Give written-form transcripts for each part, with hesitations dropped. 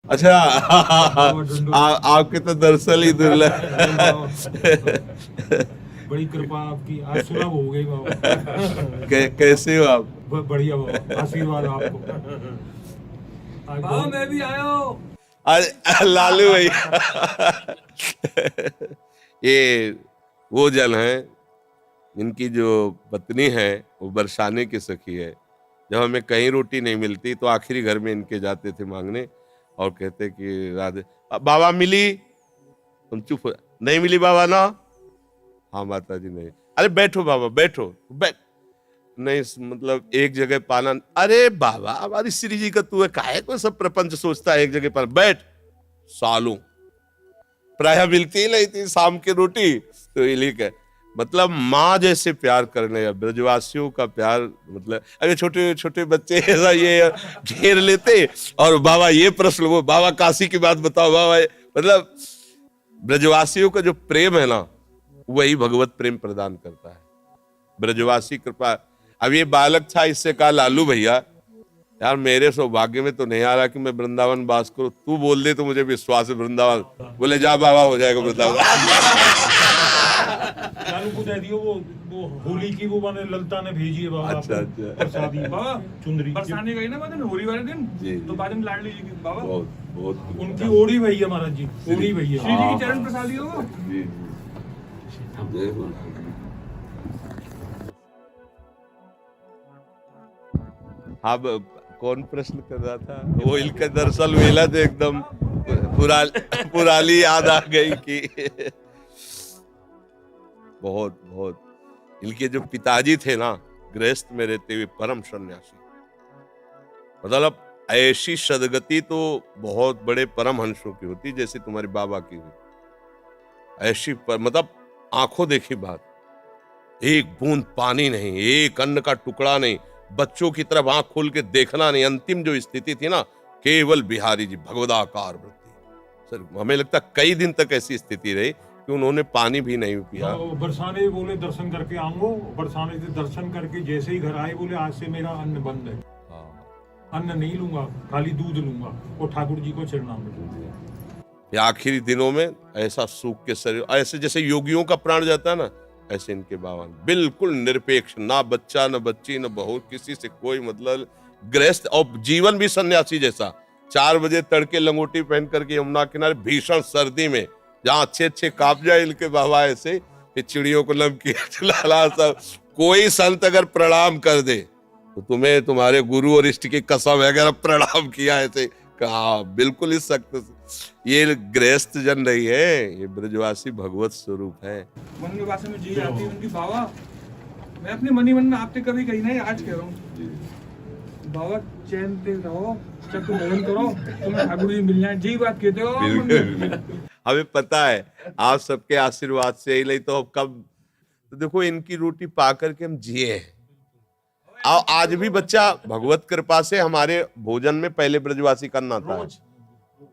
अच्छा आपके तो दरअसल ही दुर्लभ। बड़ी कृपा आपकी, आज सुलभ हो गई बाबा। कैसे हो आप? बढ़िया बाबा, आशीर्वाद आपको। बाबा मैं भी आया हूँ। अरे लालू भैया ये वो जन है, इनकी जो पत्नी है वो बरसाने की सखी है। जब हमें कहीं रोटी नहीं मिलती तो आखिरी घर में इनके जाते थे मांगने और कहते कि राधे बाबा मिली, तुम चुप हो, नहीं मिली बाबा ना, हाँ माता जी नहीं, अरे बैठो बाबा बैठो, बैठ नहीं, मतलब एक जगह पाना, अरे बाबा हमारी श्री जी का तू है, काहे को सब प्रपंच सोचता है, एक जगह पर बैठ। सालों प्राय मिलती ही नहीं थी शाम की रोटी, तो ये मतलब माँ जैसे प्यार करने या ब्रजवासियों का प्यार, मतलब अरे छोटे छोटे बच्चे ऐसा ये घेर लेते और बाबा ये प्रश्न, वो बाबा काशी की बात बताओ बाबा, मतलब ब्रजवासियों का जो प्रेम है ना वही भगवत प्रेम प्रदान करता है, ब्रजवासी कृपा। अब ये बालक था, इससे कहा लालू भैया यार मेरे सौभाग्य में तो नहीं आ रहा कि मैं वृंदावन वास करूं, तू बोल दे तो मुझे विश्वास है वृंदावन। बोले जा बाबा हो जाएगा वृंदावन। लालू को दे दियो वो होली की वो मैंने ललता ने भेजी है बाबा। अच्छा अच्छा प्रसादी बाबा चुंदरी बरसाने गई ना बाद होली वाले दिन, जी, तो बाद में लाडली जी की बाबा बहुत बहुत उनकी ओड़ी भैया महाराज जी, ओड़ी भैया। श्री जी की चरण प्रसादी हो। जी जय हो। अब कौन प्रश्न कर रहा था? वो इनका दरअसल वेला थे एकदम पुरानी याद आ गई कि बहुत बहुत इनके जो पिताजी थे ना गृहस्थ में रहते हुए परम सन्यासी, मतलब ऐसी सदगति तो बहुत बड़े परमहंसों की होती जैसे तुम्हारे बाबा की हुई, ऐसी मतलब आंखों देखी बात, एक बूंद पानी नहीं, एक अन्न का टुकड़ा नहीं, बच्चों की तरफ आंख खोल के देखना नहीं। अंतिम जो स्थिति थी ना, केवल बिहारी जी भगवदाकार वृत्ति, सर हमें लगता कई दिन तक ऐसी स्थिति रही कि उन्होंने पानी भी नहीं पिया। बरसाने बोले दर्शन करके आऊंगो, बरसाने से दर्शन करके जैसे ही घर आए बोले आज से मेरा अन्न बंद है, अन्न नहीं लूंगा, खाली दूध लूंगा और ठाकुर जी को चरणामृत। आखिरी दिनों में ऐसा सूख के शरीर, ऐसे जैसे योगियों का प्राण जाता है ना, ऐसे इनके बाबा बिल्कुल निरपेक्ष, ना बच्चा न बच्ची न बहू, किसी से कोई मतलब, गृहस्थ और जीवन भी सन्यासी जैसा। 4 बजे तड़के लंगोटी पहन करके यमुना किनारे भीषण सर्दी में, जहाँ अच्छे अच्छे काप जाए इनके बाबा, ऐसे फिर चिड़ियों को नमकीन खिलाना सब। कोई संत अगर प्रणाम कर दे तो तुम्हें तुम्हारे गुरु और इष्ट की कसम है, अगर प्रणाम किया ऐसे कहा, बिल्कुल इस सख्त। ये गृहस्थ जन नहीं है, ये ब्रजवासी भगवत स्वरूप है। मन में भाषा में जी आती है उनकी बाबा, मैं अपने मनी मन में आपसे कभी कही नहीं, आज कह रहा हूँ बाबा चैन से रहो, चक्र भजन करो, तुम्हें ठाकुर जी मिल जाए, जी बात कहते हो। हमें पता है आप सबके आशीर्वाद से ही, नहीं तो कब, तो देखो इनकी रोटी पा करके हम जिए हैं। आज भी बच्चा भगवत कृपा से हमारे भोजन में पहले ब्रजवासी करना आता है,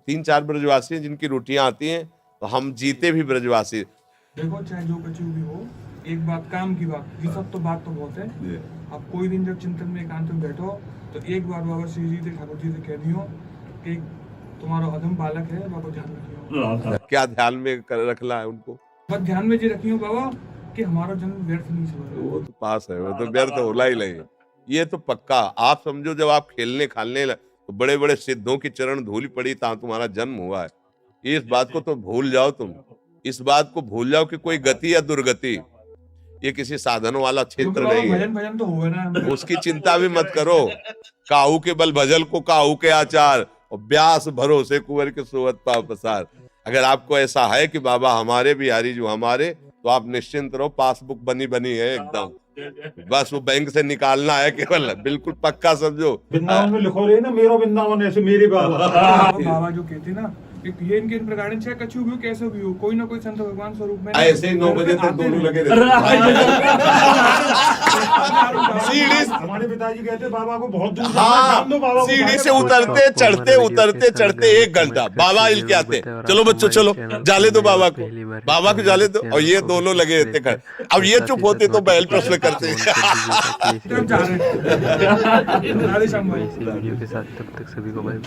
3-4 ब्रजवासी हैं जिनकी रोटियां आती हैं, तो हम जीते भी ब्रजवासी। देखो चाहे जो कुछ भी हो, एक बात काम की बात, ये सब तो बात तो बहुत है। अब कोई दिन जब चिंतन में एकांत में बैठो तो एक बार बाबा श्री जी से ठाकुर जी से कह दियो कि तुम्हारा अधम बालक है, बाबा ध्यान रखियो। क्या ध्यान में रखना है उनको? बस ध्यान में जी रखियो बाबा कि हमारा जन्म व्यर्थ नहीं चला, वो तो पास है, वो तो व्यर्थ होला ही नहीं, ये तो पक्का। आप समझो जब आप खेलने खालने तो बड़े बड़े सिद्धों की चरण धूल पड़ी तहाँ तुम्हारा जन्म हुआ है, इस बात को तो भूल जाओ, तुम इस बात को भूल जाओ कि कोई गति या दुर्गति, ये किसी साधन वाला क्षेत्र नहीं है। भजन तो हुआ ना, उसकी चिंता भी मत करो। काहू के बल भजल को काहू के आचार, और ब्यास भरोसे कुंवर के सोवत पाव पसार। अगर आपको ऐसा है कि बाबा हमारे बिहारी जो हमारे, तो आप निश्चिंत रहो, पासबुक बनी बनी है एकदम, बस वो बैंक से निकालना है केवल, बिल्कुल पक्का समझो। वृंदावन में लिखो रहे ना, मेरा वृंदावन ऐसे मेरे बाबा। बाबा जो कहते ना ये इनके प्रकार चाहे कछु भी हो कैसे भी हो, कोई ना कोई संत भगवान स्वरूप में ऐसे ही 9 बजे तक दोनों लगे रहते। हमारे पिताजी कहते बाबा को बहुत दूर हाँ, सीढ़ी से उतरते चढ़ते 1 घंटा बाबा इनके आते, चलो बच्चों चलो जाले दो बाबा को जाले दो, और ये दोनों लगे रहते खड़े। अब ये चुप होते तो बैल प्रश्न करते। वीडियो के साथ तब तक सभी को बाय।